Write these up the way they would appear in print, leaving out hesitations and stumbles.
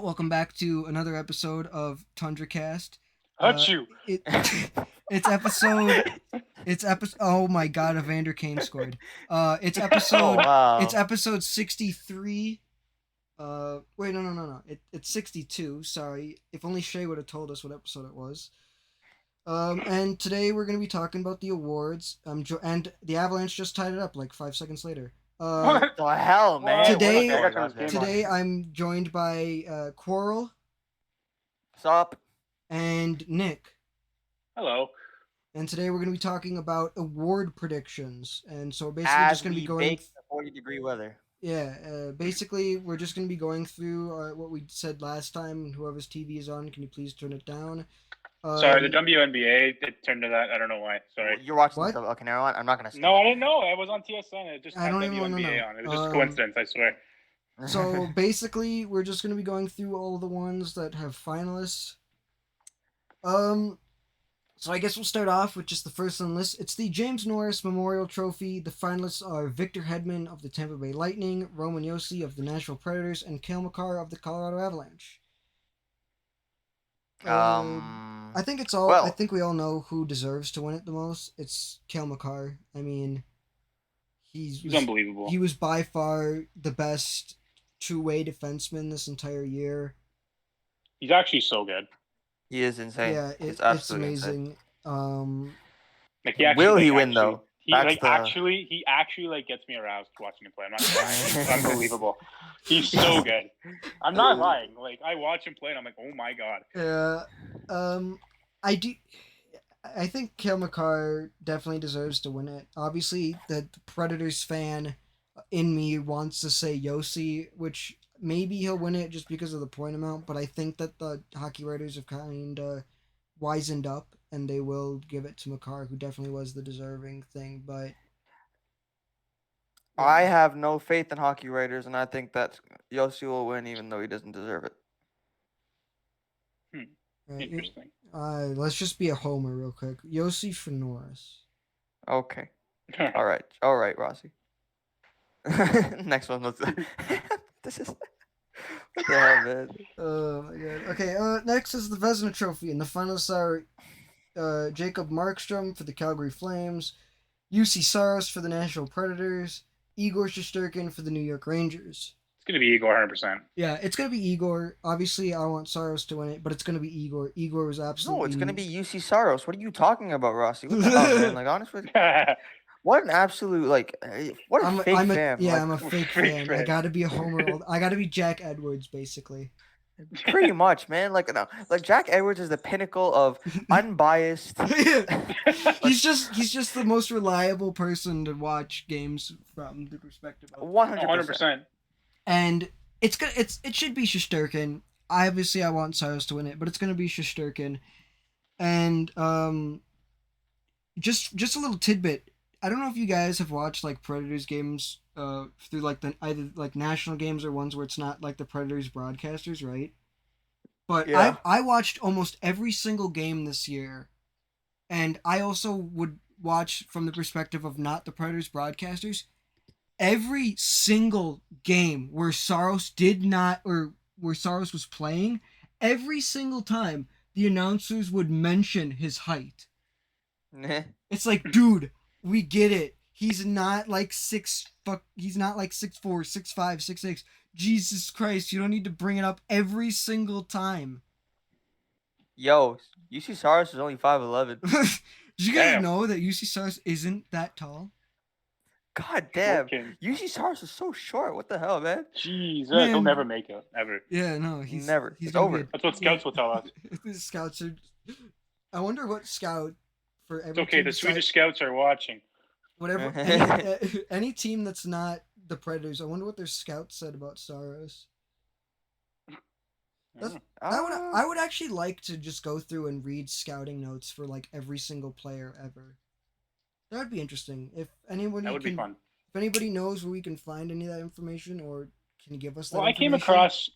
welcome back to another episode of Tundra Cast. Hurt you. It it's episode Oh my God, Evander Kane scored. It's episode wow. it's episode 63. Wait, no. It's 62. Sorry. If only Shay would have told us what episode it was. And today we're gonna be talking about the awards. And the Avalanche just tied it up like 5 seconds later. What the hell, man? Today- What the hell? Today I'm joined by Quarrel What's up? and Nick. Hello. And today we're going to be talking about award predictions. And so basically As just going to we be going... bake the 40-degree weather. Yeah, basically we're just going to be going through what we said last time. Whoever's TV is on, can you please turn it down? Sorry, the WNBA it turned to that. I don't know why. Sorry. You're watching What? stuff. Okay, never mind. I'm not going to say No, I didn't know. I was on TSN. It just I had don't even wanna WNBA know. on. It was just a coincidence, I swear. that. So basically we're just going to be going through all the ones that have finalists. So I guess we'll start off with just the first on the list. It's the James Norris Memorial Trophy. The finalists are Victor Hedman of the Tampa Bay Lightning, Roman Josi of the Nashville Predators, and Cale Makar of the Colorado Avalanche. I think it's all. I think we all know who deserves to win it the most. It's Cale Makar. I mean, He's unbelievable. He was by far the best two-way defenseman this entire year. He's actually so good. He is insane. Yeah, it's it's absolutely amazing. Like he actually, Will he like, win actually, though? He That's like the- he actually like gets me aroused watching him play. I'm not lying. It's unbelievable. He's so good. I'm not lying. Like I watch him play and I'm like, oh my god. I think Cale Makar definitely deserves to win it. Obviously, the Predators fan in me wants to say Josi, which maybe he'll win it just because of the point amount, but I think that the hockey writers have kind of wisened up and they will give it to Makar, who definitely was the deserving thing, but... I have no faith in hockey writers, and I think that Yossi will win even though he doesn't deserve it. Interesting. Let's just be a homer real quick. Josi for Norris. Okay. All right, Rossi. Next one. This is... What the hell, man? Oh my god. Okay, next is the Vezina Trophy, and the finalists are Jacob Markstrom for the Calgary Flames, UC Saros for the Nashville Predators, Igor Shesterkin for the New York Rangers. It's gonna be Igor 100%. Yeah, it's gonna be Igor. Obviously, I want Saros to win it, but it's gonna be Igor. Igor was absolutely... No, it's gonna be UC Saros. What are you talking about, Rossi? What the hell, man? Like, honestly, what an absolute what a fake fan. Yeah, like, I'm a fake fan. I gotta be a homer. I gotta be Jack Edwards, basically. Pretty much, man. Like Jack Edwards is the pinnacle of unbiased. he's just the most reliable person to watch games from the perspective of 100%. And it should be Shesterkin. Obviously, I want Saros to win it, but it's gonna be Shesterkin. And just a little tidbit. I don't know if you guys have watched like Predators games through like either like national games or ones where it's not like the Predators broadcasters, right? But yeah. I watched almost every single game this year, and I also would watch from the perspective of not the Predators broadcasters. Every single game where Saros was playing, every single time the announcers would mention his height. It's like, dude, we get it. He's not like 6'4", 6'5", 6'6". Jesus Christ, you don't need to bring it up every single time. Yo, UC Saros is only 5'11". Did you guys know that UC Saros isn't that tall? God damn. Joking. UC Saros is so short. What the hell, man? Jesus, Man. he'll never make it ever. Yeah, no, he's never. He's It's gonna over. be a- That's what scouts will tell us. The scouts are. I wonder what scout for every. It's okay. team The besides- Swedish scouts are watching. Whatever. Any team that's not the Predators, I wonder what their scouts said about Saros. I would actually like to just go through and read scouting notes for like every single player ever. That would be interesting. If anybody That would be fun. If anybody knows where we can find any of that information or can give us that Well, I came information. across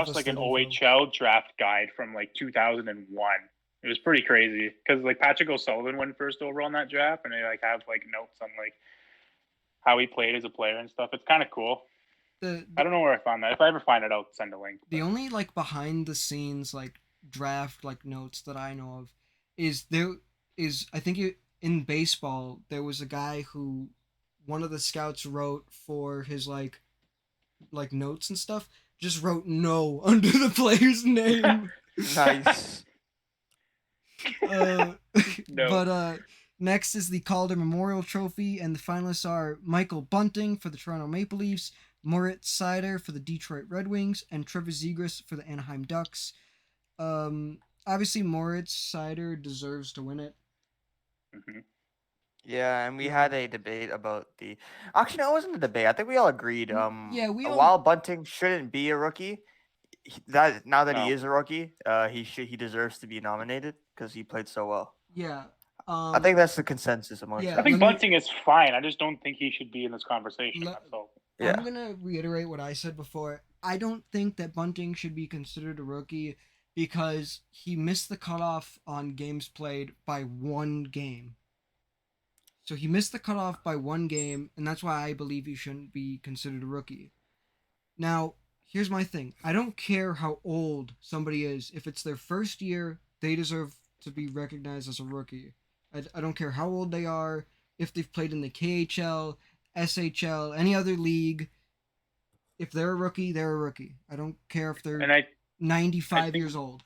us like an that info. OHL draft guide from like 2001. It was pretty crazy because like Patrick O'Sullivan went first overall in that draft, and they like have like notes on like how he played as a player and stuff. It's kind of cool. I don't know where I found that. If I ever find it, I'll send a link. The only like behind the scenes like draft like notes that I know of is I think in baseball there was a guy who one of the scouts wrote for his like notes and stuff, just wrote no under the player's name. Nice. No. But next is the Calder Memorial Trophy, and the finalists are Michael Bunting for the Toronto Maple Leafs, Moritz Seider for the Detroit Red Wings, and Trevor Zegras for the Anaheim Ducks. Obviously Moritz Seider deserves to win it. Mm-hmm. Yeah, and we had a debate about the. Actually, no, it wasn't a debate. I think we all agreed. While Bunting shouldn't be a rookie, now that he No. is a rookie, he deserves to be nominated because he played so well. Yeah. I think that's the consensus amongst. Yeah, I think Bunting is fine. I just don't think he should be in this conversation. That's all. Yeah. I'm gonna reiterate what I said before. I don't think that Bunting should be considered a rookie because he missed the cutoff on games played by one game. So he missed the cutoff by one game, and that's why I believe he shouldn't be considered a rookie. Now, here's my thing. I don't care how old somebody is. If it's their first year, they deserve to be recognized as a rookie. I don't care how old they are, if they've played in the KHL, SHL, any other league. If they're a rookie, they're a rookie. I don't care if they're 95 years old.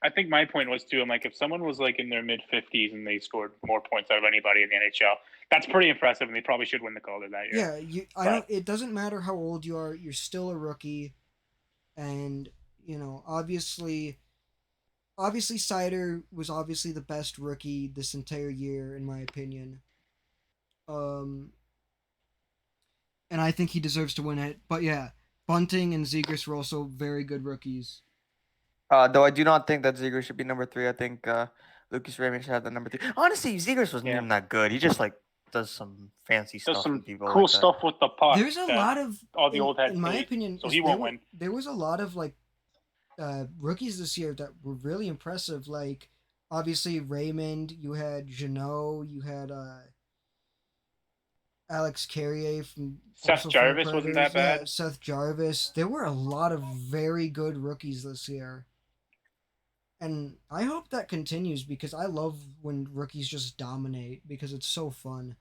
I think my point was too. I'm like, if someone was like in their mid 50s and they scored more points out of anybody in the NHL, that's pretty impressive, and they probably should win the Calder that year. Yeah, it doesn't matter how old you are. You're still a rookie, and obviously Seider was obviously the best rookie this entire year, in my opinion. And I think he deserves to win it. But yeah, Bunting and Zegras were also very good rookies. Though I do not think that Zegras should be number 3. I think Lucas Raymond should have the number 3. Honestly, Zegras wasn't even that good. He just does some fancy stuff. Does some with people cool like stuff with the puck. There's a lot of all the old heads. In my opinion, so he won't win. There was a lot of rookies this year that were really impressive. Like obviously Raymond, you had Jeannot, you had Alex Carrier from Seth Jarvis wasn't that bad. Yeah, Seth Jarvis. There were a lot of very good rookies this year. And I hope that continues because I love when rookies just dominate because it's so fun.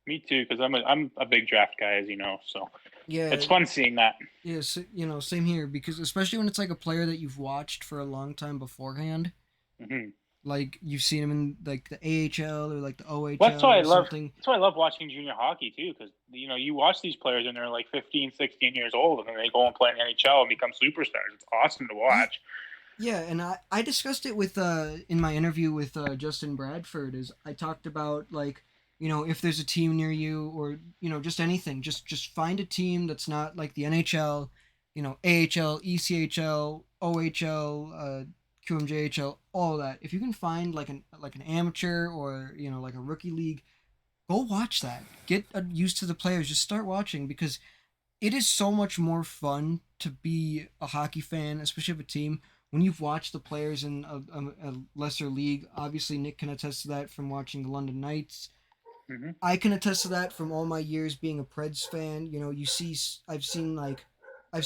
Me too, because I'm a big draft guy, as you know. So yeah, it's fun seeing that. Yeah, so, same here because especially when it's like a player that you've watched for a long time beforehand. Mm-hmm. Like you've seen him in like the AHL or like the OHL. That's why I love. Something. That's why I love watching junior hockey too, because you watch these players and they're like 15, 16 years old, and then they go and play in the NHL and become superstars. It's awesome to watch. Yeah, and I discussed it with in my interview with Justin Bradford. Is I talked about like if there's a team near you or just anything, just find a team that's not like the NHL, AHL, ECHL, OHL, QMJHL, all of that. If you can find like an amateur or like a rookie league, go watch that. Get used to the players. Just start watching because it is so much more fun to be a hockey fan, especially of a team, when you've watched the players in a lesser league. Obviously, Nick can attest to that from watching the London Knights. Mm-hmm. I can attest to that from all my years being a Preds fan. I've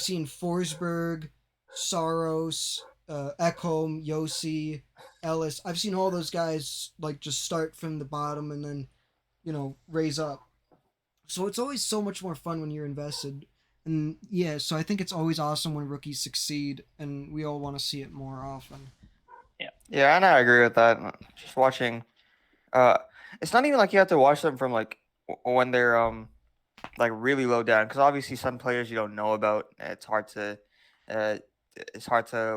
seen Forsberg, Saros, Ekholm, Yossi, Ellis. I've seen all those guys just start from the bottom and then, raise up. So it's always so much more fun when you're invested. And yeah, so I think it's always awesome when rookies succeed, and we all want to see it more often. Yeah, and I agree with that. Just watching, it's not even like you have to watch them from when they're really low down, because obviously some players you don't know about. It's hard to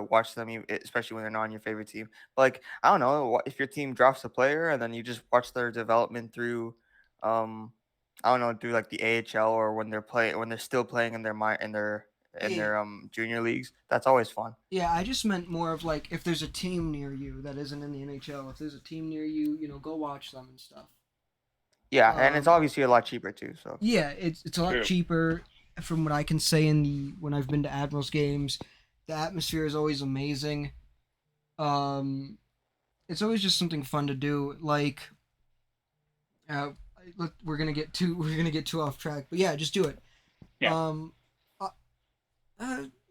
watch them, especially when they're not on your favorite team. But I don't know, if your team drafts a player and then you just watch their development through, I don't know, through the AHL or when they're still playing in their junior leagues. That's always fun. Yeah, I just meant more of if there's a team near you that isn't in the NHL. If there's a team near you, go watch them and stuff. Yeah, and it's obviously a lot cheaper too. So yeah, it's a lot cheaper. From what I can say when I've been to Admirals games, the atmosphere is always amazing. It's always just something fun to do. We're gonna get too off track, but yeah, just do it. Yeah.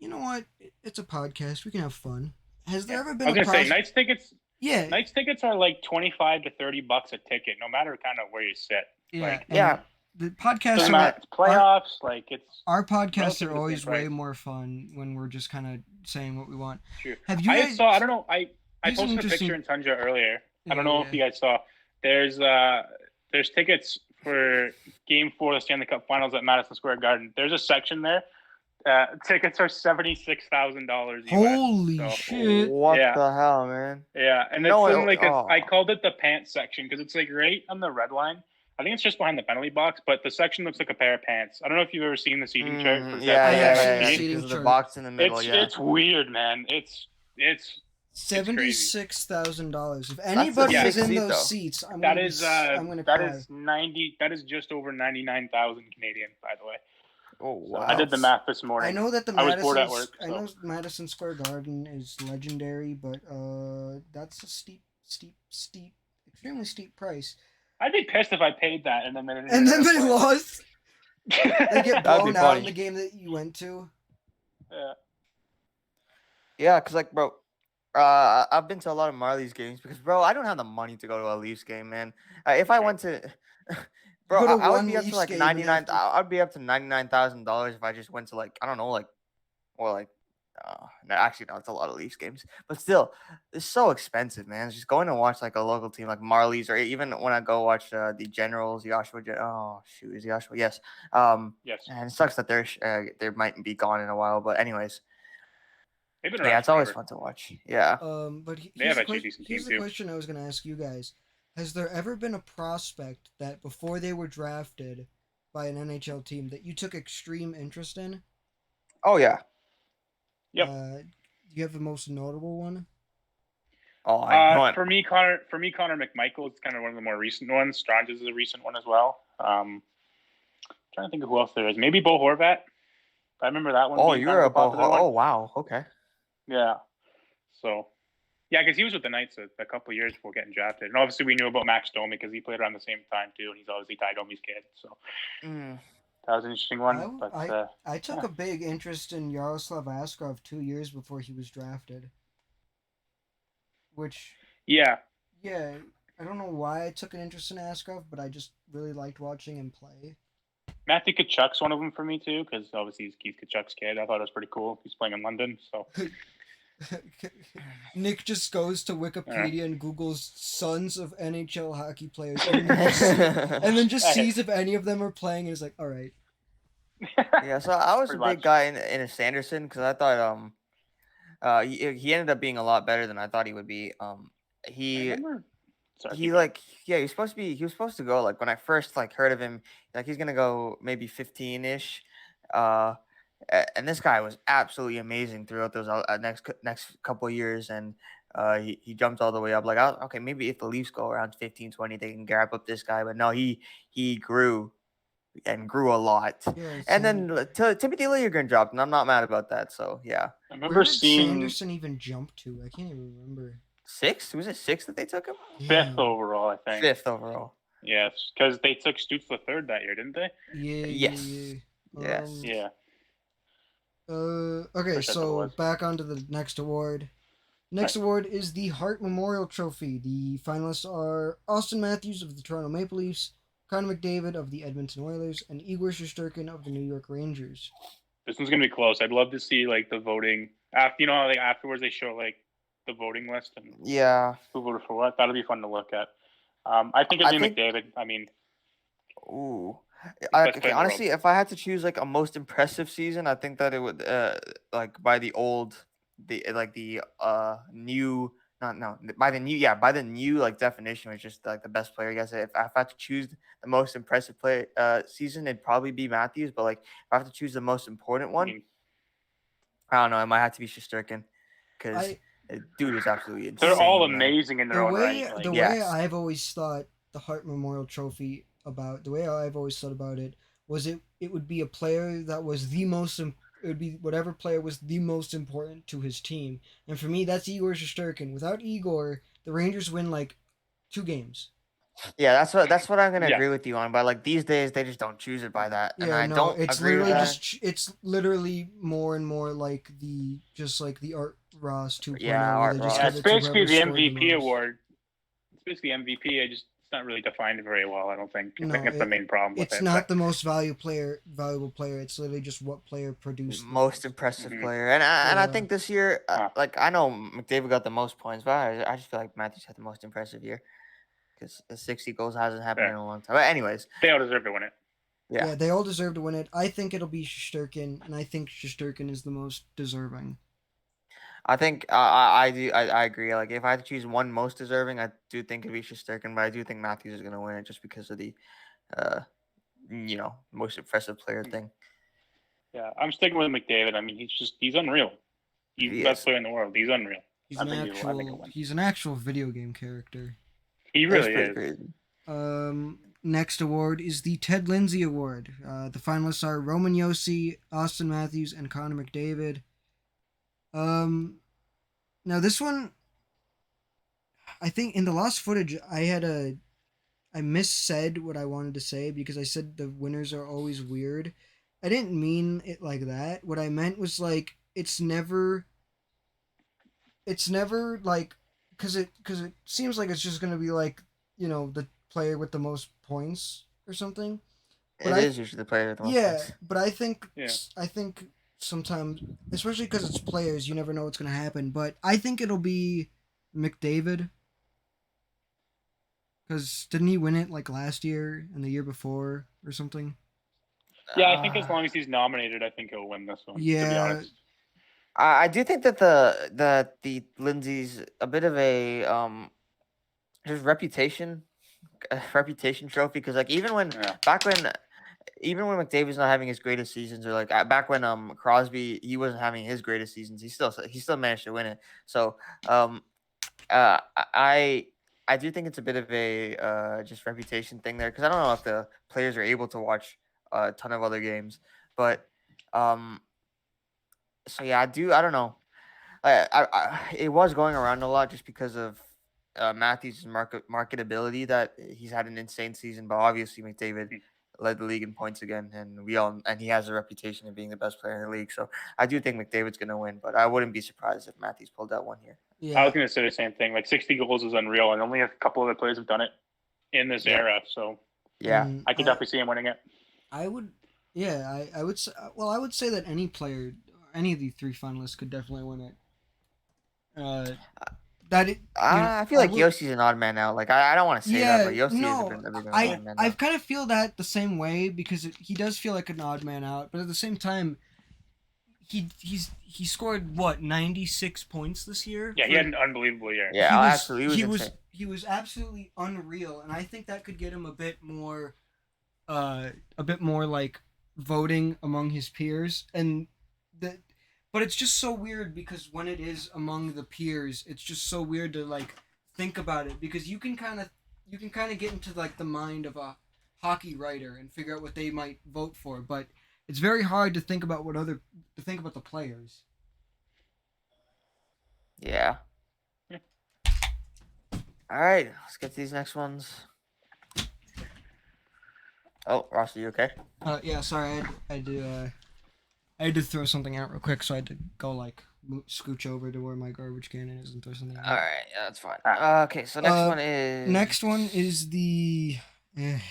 You know what? It's a podcast. We can have fun. Has there Yeah. ever I been was a gonna say pros? Yeah, Nights tickets are like $25 to $30 a ticket, no matter kind of where you sit. yeah, Like and Yeah, the podcasts doesn't are matter. It's our playoffs. Like it's our podcasts are relatively the same always way price. more fun when we're just kind of saying what we want. True. Have you guys? I don't know. I Here's an posted a picture interesting. in Tundra earlier. I Yeah, don't know if yeah. you guys saw. There's uh there's tickets for Game 4 of the Stanley Cup Finals at Madison Square Garden. There's a section there. Tickets are $76,000 US. Holy So shit! what yeah, the hell, man? yeah, and it's No, in like I oh, called it the pants section because it's like right on the red line. I think it's just behind the penalty box, but the section looks like a pair of pants. I don't know if you've ever seen the seating chart for I yeah, have yeah, seen yeah, the yeah. MSG. seating Because of the chart. box in the middle, yeah. It's weird, man. It's crazy. $76,000. If That's a anybody Yeah, is sick in seat, those though. seats, that is I'm gonna that cry. is 90. That is just over 99,000 Canadian, by the way. Oh, So I did wow. the math this I morning. know that I was bored at work, I so know Madison Square Garden is legendary, but that's a steep, extremely steep price. I'd be pissed if I paid that and then they didn't And then they play. lost. They get That'd be blown out in funny. the game that you went to. Yeah. Yeah, because, like, bro, I've been to a lot of Marlies games because, bro, I don't have the money to go to a Leafs game, man. If I went to, You bro, go to I would one be up to Leafs like game and 99. after I'd be up to $99,000 if I just went to like I don't know, like or like. No, actually, no, it's a lot of Leafs games, but still, it's so expensive, man. It's just going to watch like a local team like Marlies, or even when I go watch the Generals, oh shoot, is Joshua? Yes. Yes. And it sucks that they might be gone in a while, but anyways, They've been yeah, around it's always forever. fun to watch. Yeah. but They have actually a decent here's team the too. question I was gonna ask you guys: has there ever been a prospect that before they were drafted by an NHL team that you took extreme interest in? Oh yeah. Yep. Do you have the most notable one? Oh, I know. Connor McMichael is kind of one of the more recent ones. Strange is a recent one as well. Trying to think of who else there is. Maybe Bo Horvat. I remember that one Oh, being kind you're of a a popular one. Oh, wow. Okay. Yeah. So, yeah, because he was with the Knights a couple of years before getting drafted, and obviously we knew about Max Domi because he played around the same time too, and he's obviously Ty Domi's kid. So Mm. that was an interesting one. But I took a big interest in Yaroslav Askarov 2 years before he was drafted. Which yeah, yeah, I don't know why I took an interest in Askarov, but I just really liked watching him play. Matthew Kachuk's one of them for me too, because obviously he's Keith Kachuk's kid. I thought it was pretty cool. He's playing in London, so. Nick just goes to Wikipedia and Googles sons of NHL hockey players, and then just sees if any of them are playing, and is like, all right. Yeah, so I was Pretty a big much. guy in a Sanderson because I thought he ended up being a lot better than I thought he would be. He Sorry, he like yeah he was supposed to go like when I first like heard of him like he's gonna go maybe 15-ish. And this guy was absolutely amazing throughout those next couple of years, and he jumped all the way up. Like, okay, maybe if the Leafs go around 15, 20, they can grab up this guy. But no, he grew and grew a lot. Yeah, And then Timothy Liljegren dropped, and I'm not mad about that. So yeah, I where remember did seeing Sanderson even jump to? I can't even remember. 6th was it 6th that they took him? fifth overall, I think. 5th overall. Yes, because they took Stutz the third that year, didn't they? Yeah. Yes. Yeah. Yes. Yeah. Okay, Wish that's what it so was. back onto the next award. Next award is the Hart Memorial Trophy. The finalists are Austin Matthews of the Toronto Maple Leafs, Connor McDavid of the Edmonton Oilers, and Igor Shesterkin of the New York Rangers. This one's gonna be close. I'd love to see like the voting after. You know, how, like afterwards they show like the voting list and Yeah. who voted for what. That'll be fun to look at. I think it'd be McDavid. I mean, Ooh. best player in the Honestly, if I had to choose like a most impressive season, I think that it would like by the new not no by the new like definition was just like the best player. I guess if I had to choose the most impressive play season, it'd probably be Matthews. But like if I have to choose the most important one, I don't know. It might have to be Shesterkin because dude is absolutely insane. they're all man. amazing in their own right. Like, The way Yes. I've always thought the Hart Memorial Trophy the way I've always thought about it was it would be a player that was the most it would be whatever player was the most important to his team, and for me that's Igor Shesterkin. Without Igor, the Rangers win like 2 games. Yeah, that's what I'm gonna Yeah. agree with you on. But like these days, they just don't choose it by that, and Yeah, I no, don't agree with that. it's literally more and more like the Art Ross 2.0 Yeah, where they Art just Yeah, give Ross. it's it to basically whoever the scored the MVP most. award. It's basically MVP. It's not really defined very well. I don't think. I think No, that's the main problem with it's it. not But the most valuable player. It's literally just what player produced the Most most. impressive mhm. player, and I Yeah. think this year, Huh. like I know McDavid got the most points, but I just feel like Matthews had the most impressive year because 60 goals hasn't happened Yeah, in a long time. But anyways, they all deserve to win it. yeah, Yeah, they all deserve to win it. I think it'll be Shesterkin, and I think Shesterkin is the most deserving. I think I agree. Like if I had to choose one most deserving, I do think it'd be Shesterkin, but I do think Matthews is gonna win it just because of the uh most impressive player thing. Yeah, I'm sticking with McDavid. I mean, he's unreal. He's the He best is. player in the world. He's unreal. I think he'll win. He's an actual video game character. He It's really pretty is. crazy. Next award is the Ted Lindsay Award. The finalists are Roman Yossi, Austin Matthews, and Connor McDavid. Now this one, I think in the lost footage, I missaid what I wanted to say because I said the winners are always weird. I didn't mean it like that. What I meant was like it's never like because it seems like it's just gonna be like the player with the most points or something. But It is usually the player with the most yeah, points. but Yeah. I think sometimes, especially because it's players, you never know what's gonna happen. But I think it'll be McDavid because didn't he win it like last year and the year before or something? Yeah, I think as Uh, long as he's nominated, I think he'll win this one. To be Yeah, honest. I do think that the Lindsay's a bit of a his reputation reputation trophy because like Yeah. back when even when McDavid's not having his greatest seasons or like back when Crosby he wasn't having his greatest seasons he still managed to win it. So um uh I I do think it's a bit of a just reputation thing there because I don't know if the players are able to watch a ton of other games, but um so yeah I don't know. It was going around a lot just because of Matthews' marketability that he's had an insane season, but obviously McDavid led the league in points again, and he has a reputation of being the best player in the league. So I do think McDavid's going to win, but I wouldn't be surprised if Matthews pulled that one here. I yeah, was going to say the same thing. Like 60 goals is unreal, and only a couple of the players have done it in this Yep. era. So Yeah. I could definitely see him winning it. I would, yeah, I would say, well, I would say that any player, any of the three finalists could definitely win it. That it, I feel like Yossi's an odd man out. Like I don't want to say that, yeah, but Yossi is no, a bit of an I odd man I out. kind of feel that the same way because he does feel like an odd man out, but at the same time, he scored what 96 points this year. Yeah, he had an unbelievable year. Yeah, absolutely. He was insane. He was absolutely unreal, and I think that could get him a bit more like voting among his peers, and that. But it's just so weird because when it is among the peers, it's just so weird to like think about it because you can kind of get into like the mind of a hockey writer and figure out what they might vote for, but it's very hard to think about to think about the players. Yeah. Yeah. All right, let's get to these next ones. Oh, Ross, are you okay? Yeah, sorry, I had to throw something out real quick, so I had to go like scooch over to where my garbage can is and throw something out. All right, yeah, that's fine. Ah. Okay, so next one is the. it's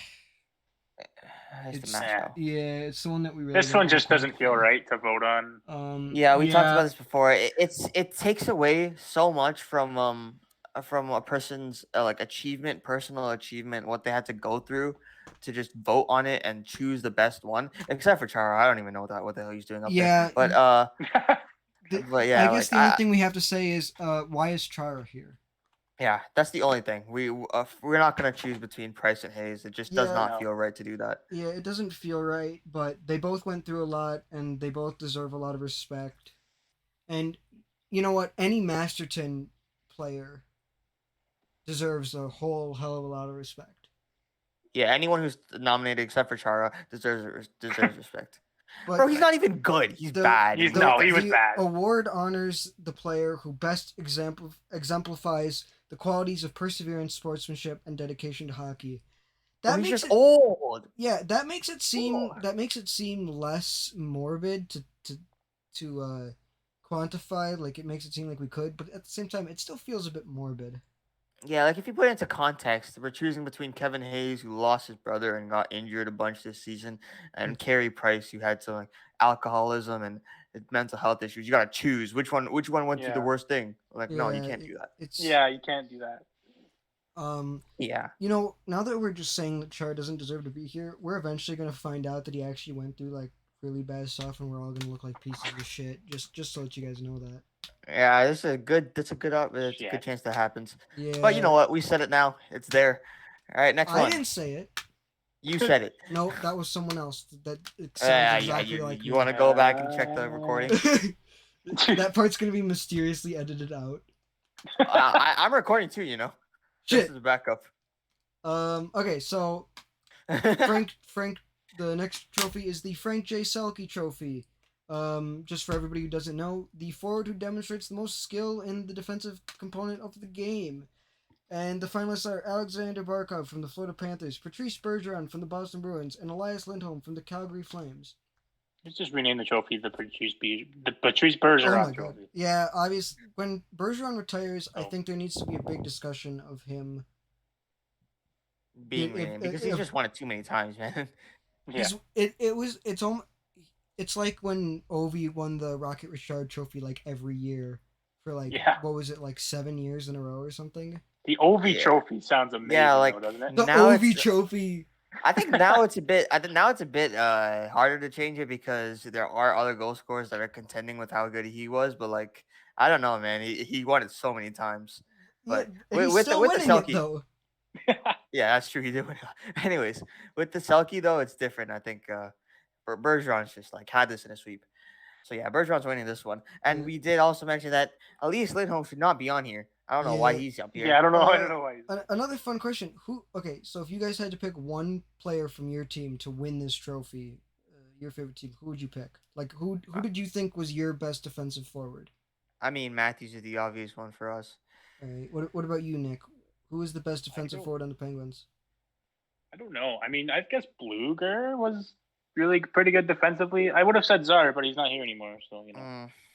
the match. Yeah, it's the one that we really. This one just doesn't feel right to vote on. Yeah, we talked about this before. It takes away so much from a person's like achievement, personal achievement, what they had to go through to just vote on it and choose the best one. Except for Chara, I don't even know what the hell he's doing up there. But but yeah, I guess the only thing we have to say is why is Chara here? Yeah, that's the only thing. We're not gonna choose between Price and Hayes. It just does not feel right to do that. Yeah, it doesn't feel right, but they both went through a lot, and they both deserve a lot of respect. And you know what? Any Masterton player deserves a whole hell of a lot of respect. Yeah, anyone who's nominated except for Chara deserves respect. But Bro, he's not even good. He's bad. He was bad. Award honors the player who best exemplifies the qualities of perseverance, sportsmanship, and dedication to hockey. Oh, That he's makes just it old. yeah, that makes it seem less morbid to quantify. Like it makes it seem like we could, but at the same time, it still feels a bit morbid. Yeah, like if you put it into context, we're choosing between Kevin Hayes, who lost his brother and got injured a bunch this season, and Carey Price, who had some like alcoholism and mental health issues. You gotta choose which one. Which one went through the Yeah. worst thing? Like, no, you Yeah, can't do that. it's Yeah, you can't do that. Yeah, You know, now that we're just saying that Char doesn't deserve to be here, we're eventually gonna find out that he actually went through like really bad stuff, and we're all gonna look like pieces of shit. Just to let you guys know that. yeah. This is a good. That's a good. It's a good Shit. chance that happens. But you know Yeah, what? We said it now. It's there. All right, next I one. didn't say it. You said it. No, that was someone else. That it sounds Yeah. exactly You like you me. want to go back and check the recording? That part's gonna be mysteriously edited out. I'm recording too. You know, just Shit. as a backup. Okay, so Frank, the next trophy is the Frank J. Selke Trophy. Just for everybody who doesn't know, the forward who demonstrates the most skill in the defensive component of the game. And the finalists are Alexander Barkov from the Florida Panthers, Patrice Bergeron from the Boston Bruins, and Elias Lindholm from the Calgary Flames. Let's just rename the trophy the Patrice Oh Bergeron my god. Trophy. Yeah, obviously, when Bergeron retires, I Oh. think there needs to be a big discussion of him. Being renamed because he's just won it too many times, man. Yeah. It's like when Ovi won the Rocket Richard Trophy like every year for like what was it, like 7 years in a row or something? The Ovi Yeah. Trophy sounds amazing, Yeah, like though, doesn't it? The now Ovi it's. Trophy. I think now it's a bit. I think now it's a bit harder to change it because there are other goal scorers that are contending with how good he was. But like, I don't know, man. He won it so many times. Yeah, But and he's with still the winning it Selke, though. yeah, that's true. He did win it. Anyways, with the Selke though, it's different. I think Bergeron's just like had this in a sweep. So yeah, Bergeron's winning this one. And Yeah. we did also mention that Elias Lindholm should not be on here. I don't know why Yeah. he's up here. Yeah, I don't know. I don't know why. Another fun question: Okay, so if you guys had to pick one player from your team to win this trophy, your favorite team, who would you pick? Like, who did you think was your best defensive forward? I mean, Matthews is the obvious one for us. All right. What about you, Nick? Who is the best defensive forward on the Penguins? I don't know. I mean, I guess Bluger was really pretty good defensively. I would have said Czar, but he's not here anymore, so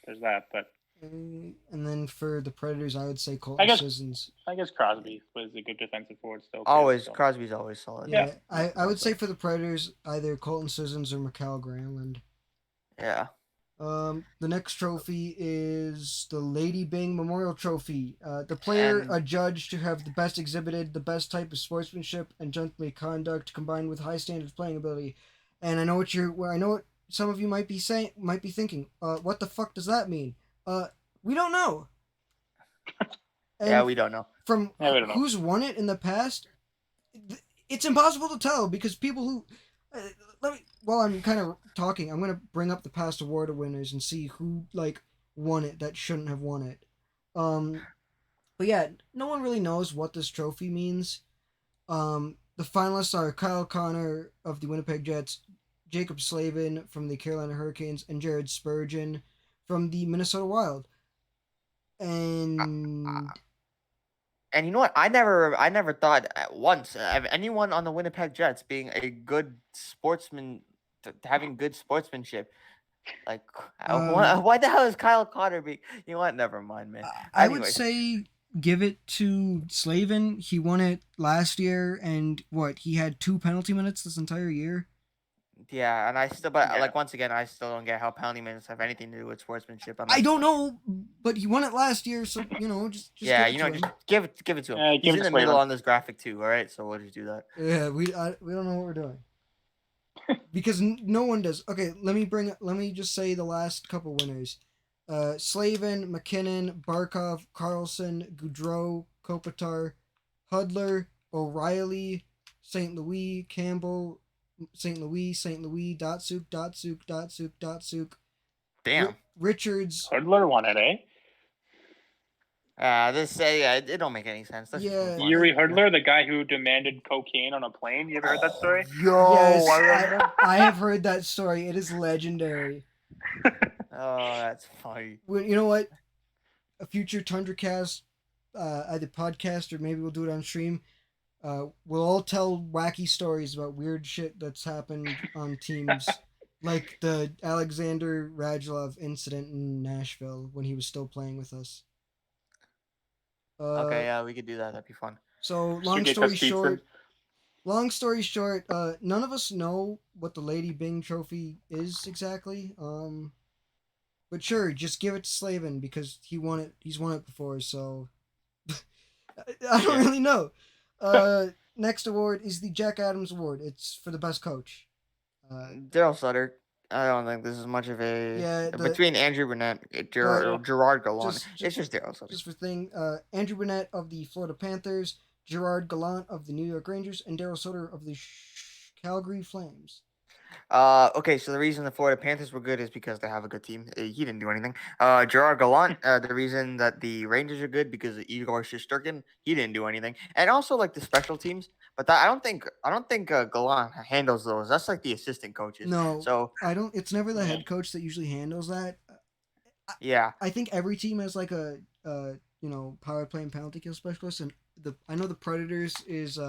there's that. But And then for the Predators, I would say Colton Sissons. I guess Crosby was a good defensive forward still. Always, Crosby's always solid. Yeah, I would say for the Predators, either Colton Sissons or Mikhail Granlund. Yeah. The next trophy is the Lady Byng Memorial Trophy. The player adjudged to have the best exhibited, the best type of sportsmanship and gentlemanly conduct combined with high standards playing ability. And I know what some of you might be thinking. What the fuck does that mean? We don't know. Yeah, we don't know. From who's won it in the past, it's impossible to tell because people who while I'm kind of talking, I'm gonna bring up the past award winners and see who like won it that shouldn't have won it. But yeah, no one really knows what this trophy means. The finalists are Kyle Connor of the Winnipeg Jets, Jacob Slavin from the Carolina Hurricanes, and Jared Spurgeon from the Minnesota Wild. And you know what? I never thought at once of anyone on the Winnipeg Jets being a good sportsman, having good sportsmanship. Like, why the hell is Kyle Connor being? You know what? Never mind, man. I would say give it to Slavin. He won it last year, and he had 2 penalty minutes this entire year. Yeah, and like once again, I still don't get how penalty minutes have anything to do with sportsmanship. I don't know, but he won it last year, so just yeah, just give it to him. He's in the middle on this graphic too. All right, so we'll just do that. Yeah, we don't know what we're doing because no one does. Okay, let me just say the last couple winners: Slavin, McKinnon, Barkov, Carlson, Goudreau, Kopitar, Hudler, O'Reilly, St. Louis, Campbell. St. Louis, Datsuk. Damn. Richards. Hudler won it, eh? It don't make any sense. Yuri Hudler, the guy who demanded cocaine on a plane. You ever heard that story? Yes, I have heard that story. It is legendary. Oh, that's funny. Well, you know what? A future Tundra cast, either podcast or maybe we'll do it on stream. We'll all tell wacky stories about weird shit that's happened on teams, like the Alexander Radulov incident in Nashville when he was still playing with us. Uh, Okay, yeah, we could do that. That'd be fun. so Sugeika Speedson. long story short, none of us know what the Lady Bing Trophy is exactly. But sure, just give it to Slavin because he won it. He's won it before, so I don't Yeah. really know. Next award is the Jack Adams Award. It's for the best coach. Uh, Daryl Sutter. I don't think this is much of a yeah, the between Andrew Burnett, but Yeah. Gerard Gallant. just just It's just Daryl Sutter. just for thing, Andrew Burnett of the Florida Panthers, Gerard Gallant of the New York Rangers, and Daryl Sutter of the Calgary Flames. Okay, so the reason the Florida Panthers were good is because they have a good team. He didn't do anything. Gerard Gallant, the reason that the Rangers are good because of Igor Shesterkin, he didn't do anything, and also like the special teams. But I don't think Gallant handles those. That's like the assistant coaches. No, So I don't. It's never the Yeah. head coach that usually handles that. I, yeah, I think every team has like a power play and penalty kill specialist, and I know the Predators is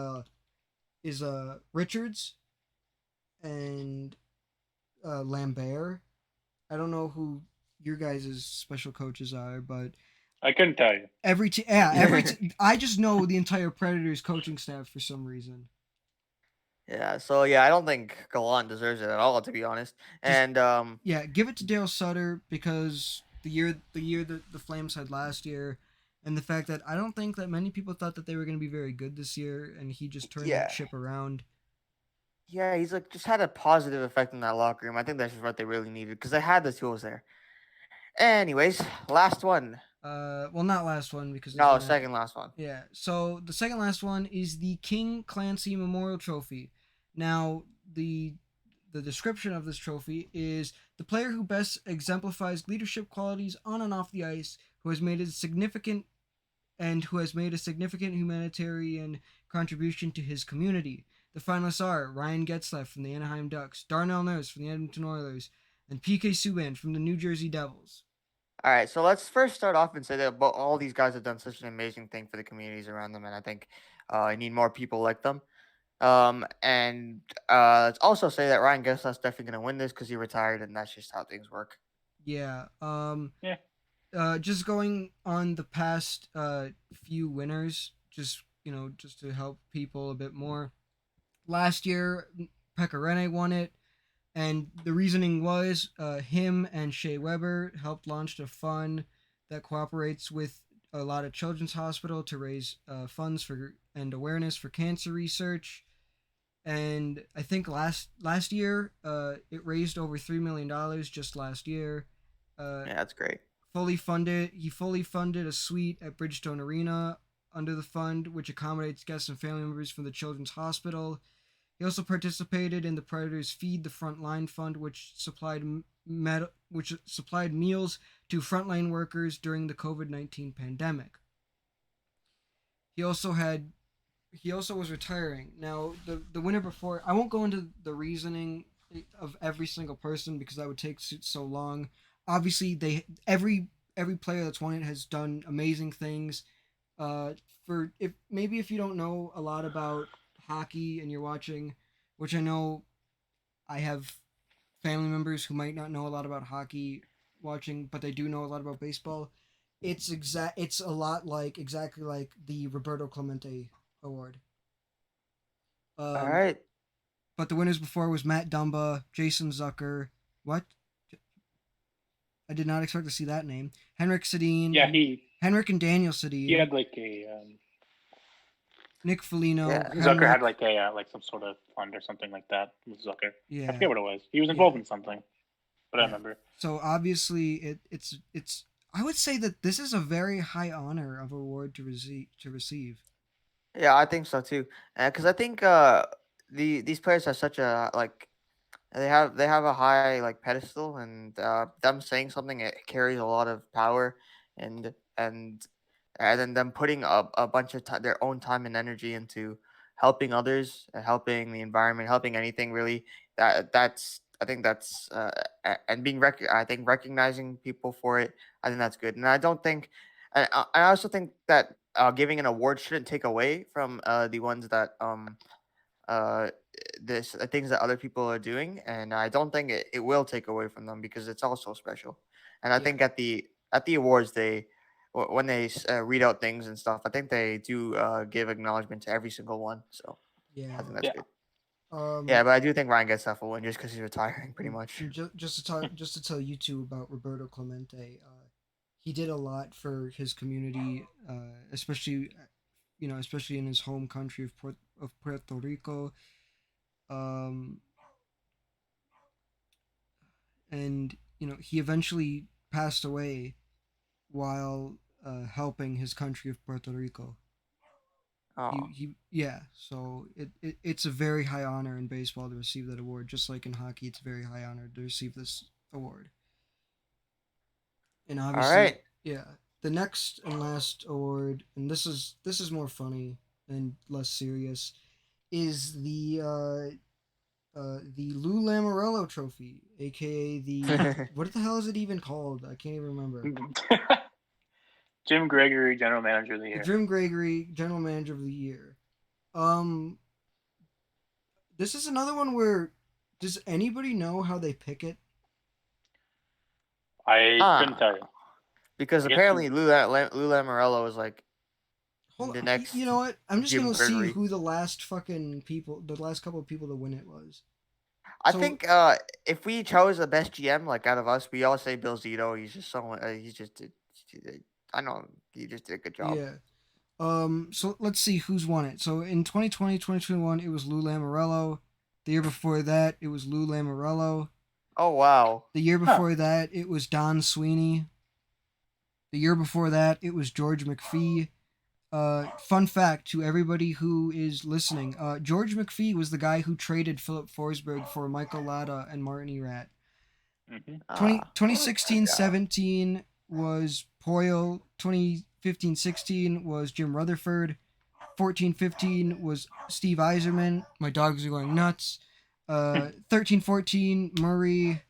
Richards and Lambert. I don't know who your guys' special coaches are, but I couldn't tell you. I just know the entire Predators coaching staff for some reason. yeah. So yeah, I don't think Gallant deserves it at all, to be honest. Just And yeah, give it to Dale Sutter because the year that the Flames had last year, and the fact that I don't think that many people thought that they were going to be very good this year, and he just turned that yeah, ship around. yeah, he's like just had a positive effect in that locker room. I think that's just what they really needed because they had the tools there. Anyways, last one. Well, not last one because there's No, one after. second last one. Yeah. So the second last one is the King Clancy Memorial Trophy. Now the description of this trophy is the player who best exemplifies leadership qualities on and off the ice, who has made a significant humanitarian contribution to his community. The finalists are Ryan Getzlaf from the Anaheim Ducks, Darnell Nurse from the Edmonton Oilers, and PK Subban from the New Jersey Devils. All right, so let's first start off and say that all these guys have done such an amazing thing for the communities around them, and I think I need more people like them. And let's also say that Ryan Getzlaf's definitely going to win this because he retired, and that's just how things work. Yeah. Yeah. Just going on the past few winners, just to help people a bit more. Last year, Pekka Rinne won it, and the reasoning was him and Shea Weber helped launch a fund that cooperates with a lot of children's hospital to raise funds for and awareness for cancer research. And I think last year, it raised over $3 million just last year. Uh, Yeah, that's great. He fully funded a suite at Bridgestone Arena under the fund, which accommodates guests and family members from the Children's Hospital. He also participated in the Predators Feed the Frontline Fund, which supplied meals to frontline workers during the COVID-19 pandemic. He also had he also was retiring. Now the winner before I won't go into the reasoning of every single person because that would take so long. Obviously, they every player that's won it has done amazing things. For if you don't know a lot about hockey and you're watching, which I know I have family members who might not know a lot about hockey watching, but they do know a lot about baseball. It's a lot like exactly like the Roberto Clemente Award. All Um, right. but the winners before was Matt Dumba, Jason Zucker. What? I did not expect to see that name. Henrik Sedin Yeah, and Henrik and Daniel he Sedin, had like a Nick Foligno, Yeah. Zucker had Henrik. like a like some sort of fund or something like that with Zucker. I Yeah, forget what it was. He was yeah, involved in something, but I yeah. remember. So obviously, it's. I would say that this is a very high honor of award to receive. Yeah, I think so too. Because I think these players have such a like they have a high like pedestal, and them saying something it carries a lot of power, and and and then them putting a bunch of their own time and energy into helping others, helping the environment, helping anything really. That's I think that's and being I think recognizing people for it. I think that's good, and I don't think. I also think that giving an award shouldn't take away from the ones that uh this things that other people are doing, and I don't think it will take away from them because it's also special. And I Yeah, think at the awards they when they read out things and stuff, I think they do give acknowledgement to every single one. So I yeah. think that's Yeah. good. Yeah, Um, but I do think Ryan gets that full win just because he's retiring, pretty and, much. and just to tell you two about Roberto Clemente, he did a lot for his community, especially especially in his home country of Puerto Rico. Um, and he eventually passed away while helping his country of Puerto Rico. Oh, Yeah. So it's a very high honor in baseball to receive that award, just like in hockey, it's a very high honor to receive this award. And all right. obviously, yeah, the next and last award, and this is more funny and less serious, is the Lou Lamoriello Trophy, aka the what the hell is it even called? I can't even remember. Jim Gregory, general manager of the The year. Jim Gregory General Manager of the Year. Um, this is another one where does anybody know how they pick it? I couldn't ah, tell you. because I guess apparently Lou Lamoriello is like Hold the on, you next know what? I'm just Jim gonna see Gregory. who the last couple of people to win it was. I So think if we chose the best GM like out of us, we all say Bill Zito. He's just so he's just I know he just did a good job. yeah. So let's see who's won it. So in 2020, 2021, it was Lou Lamoriello. The year before that, it was Lou Lamoriello. Oh wow. The year Huh. before that, it was Don Sweeney. The year before that, it was George McPhee. Fun fact to everybody who is listening: George McPhee was the guy who traded Philip Forsberg for Michael Latta and Martin Erat. Hmm. 2016 Yeah. 17 was Poyle. 2015-16 was Jim Rutherford. 14-15 was Steve Eiserman. My dogs are going nuts. 13-14 Murray.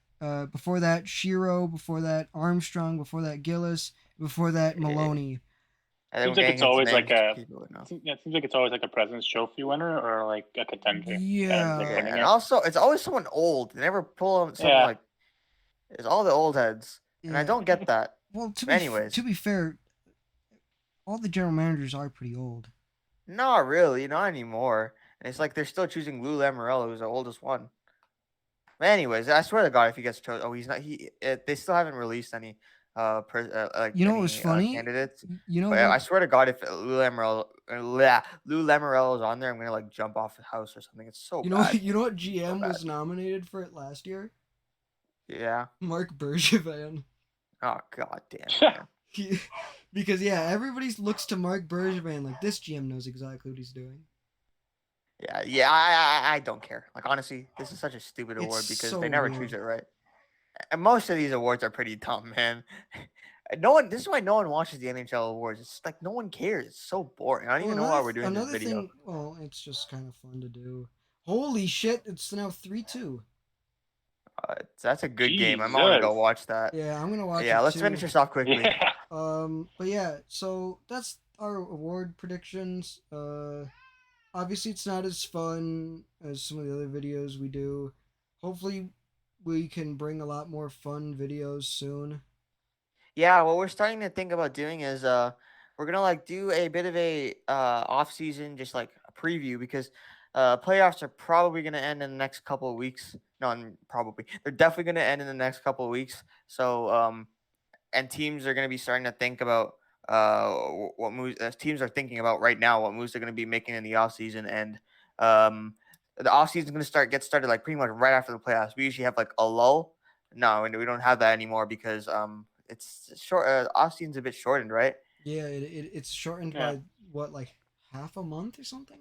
Before that Shiro. Before that Armstrong. Before that Gillis. Before that Eh, Maloney. I think Seems we're like getting it's into always like names a. people would know. Yeah, it seems like it's always like a President's Trophy winner or like a contender that ends up Yeah, Yeah. winning and it. also it's always someone old. They never pull on someone Yeah. like it's all the old heads, and I Yeah. don't get that. Well, But to anyways, be fair, all the general managers are pretty old. not really, not anymore. And it's like they're still choosing Lou Lamoriello, who's the oldest one. But anyways, I swear to God, if he gets chosen, oh, he's not. They still haven't released any, like You know what was any funny? candidates. You know But what? I swear to God, if Lou Lamoriello is on there, I'm gonna like jump off the house or something. It's so You know bad, you know what so GM bad. was nominated for it last year? Yeah. Mark Bergevin. Oh God damn it, man. He, because yeah, everybody looks to Mark Bergevin like this GM knows exactly what he's doing. Yeah, yeah. I don't care. Like honestly, this is such a stupid It's award because so they never choose weird. it right. And most of these awards are pretty dumb, man. No one. This is why no one watches the NHL awards. It's like no one cares. It's so boring. I don't Well, even know why we're doing this another video. thing. Well, it's just kind of fun to do. Holy shit! It's now 3-2. That's a good game. I'm gonna go Jesus. watch that. Yeah, I'm gonna watch Yeah, it let's finish too. this off quickly. Yeah. But yeah, so that's our award predictions. Obviously it's not as fun as some of the other videos we do. Hopefully, we can bring a lot more fun videos soon. Yeah, what we're starting to think about doing is we're gonna like do a bit of a off season just like a preview because playoffs are probably gonna end in the next couple of weeks. No, probably they're definitely gonna end in the next couple of weeks. So and teams are going to be starting to think about what moves teams are thinking about right now, what moves they're going to be making in the off season, and um, the off season is going to get started like pretty much right after the playoffs. We usually have like a lull. No, and we don't have that anymore because it's short. Off season's a bit shortened, right? Yeah, it's shortened Yeah. by what, like half a month or something.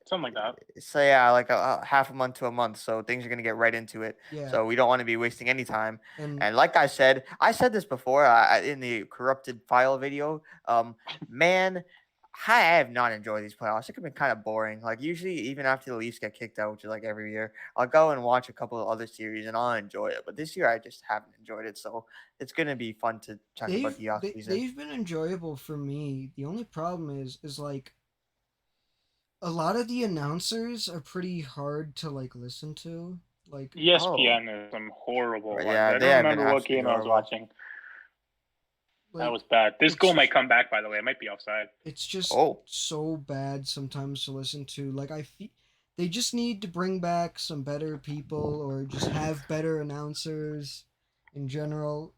Something like that. So yeah, like a half a month to a month. So things are gonna get right into it. Yeah, So we don't want to be wasting any time. and And like I said this before in the corrupted file video. Man, I have not enjoyed these playoffs. It could been kind of boring. Like usually, even after the Leafs get kicked out, which is like every year, I'll go and watch a couple of other series and I'll enjoy it. But this year, I just haven't enjoyed it. So it's gonna be fun to talk about the off season. They've been enjoyable for me. The only problem is like a lot of the announcers are pretty hard to like listen to. Like ESPN is some horrible ones. Yeah, I they don't have been remember what absolutely game I was horrible. watching. like That was bad. This it's goal might come back, by the way. It might be offside. it's just Oh, so bad sometimes to listen to. Like they just need to bring back some better people or just have better announcers in general.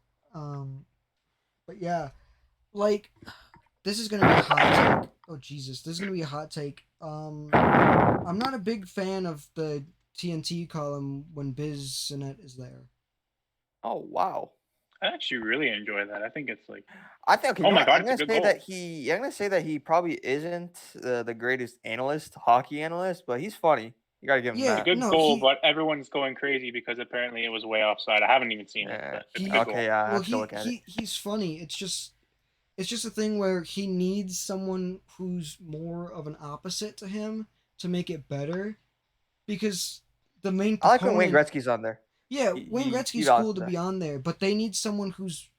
But yeah, like this is gonna be a hot take. Oh Jesus, this is gonna be a hot take. I'm not a big fan of the TNT column when Vezina is there. oh wow. I actually really enjoy that. I think it's like, I think. Okay, oh you know my what? god, it's a good goal. I'm gonna say that he probably isn't the greatest analyst, hockey analyst, but he's funny. You gotta give him Yeah, It's a that. good no, goal, but everyone's going crazy because apparently it was way offside. I haven't even seen it, Yeah. but it's a good goal. Okay, yeah, I well have to look at it. he's funny. It's just a thing where he needs someone who's more of an opposite to him to make it better, because the main I like when Wayne proponent. Gretzky's on there. Yeah, Wayne He Gretzky's cool balances to that. be on there, but they need someone who's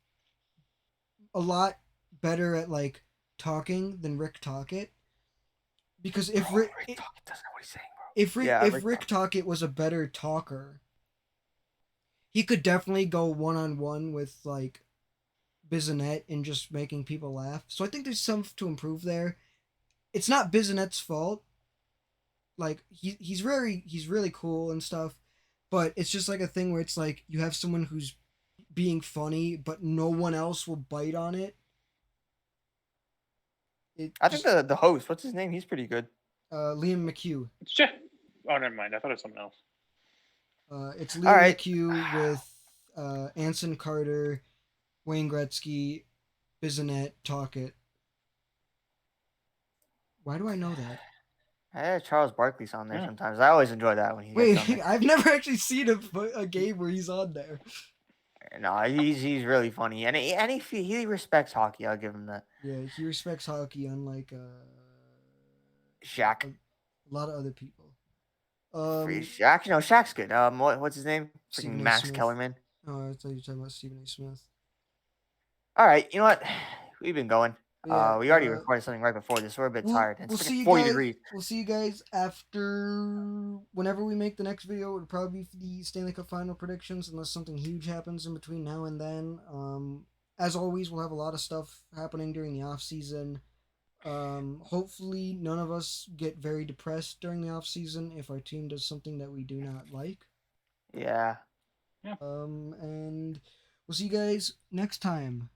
a lot better at like talking than Rick Tocchet. Because if Bro, Rick Tocchet doesn't know what he's saying, bro. if Rick Tocchet was a better talker, he could definitely go one on one with like Bissonnette and just making people laugh. So I think there's some to improve there. It's not Bissonnette's fault. Like he's really cool and stuff, but it's just like a thing where it's like you have someone who's being funny, but no one else will bite on it. I think the host, what's his name? He's pretty good. Liam McHugh. It's Jeff. Oh, never mind. I thought it was something else. It's All Liam right. McHugh with Anson Carter, Wayne Gretzky, Bissonnette, Tocchet. Why do I know that? Charles Barkley's on there Yeah. sometimes. I always enjoy that when he Wait, gets on there. I've never actually seen a game where he's on there. No, he's really funny, and he respects hockey. I'll give him that. Yeah, he respects hockey, unlike Shaq. a lot of other people. Shaq, no, Shaq's good. What's his name? Stephen Freaking A. Max Smith. Kellerman. Oh, I thought you were talking about Stephen A. Smith. All right, you know what? We've been going. Yeah, we already recorded something right before this. We're a bit tired. It's we'll see you 40 guys. degrees. We'll see you guys after whenever we make the next video. It'll probably be for the Stanley Cup final predictions, unless something huge happens in between now and then. As always, we'll have a lot of stuff happening during the off season. Hopefully, none of us get very depressed during the off season if our team does something that we do not like. Yeah. And we'll see you guys next time.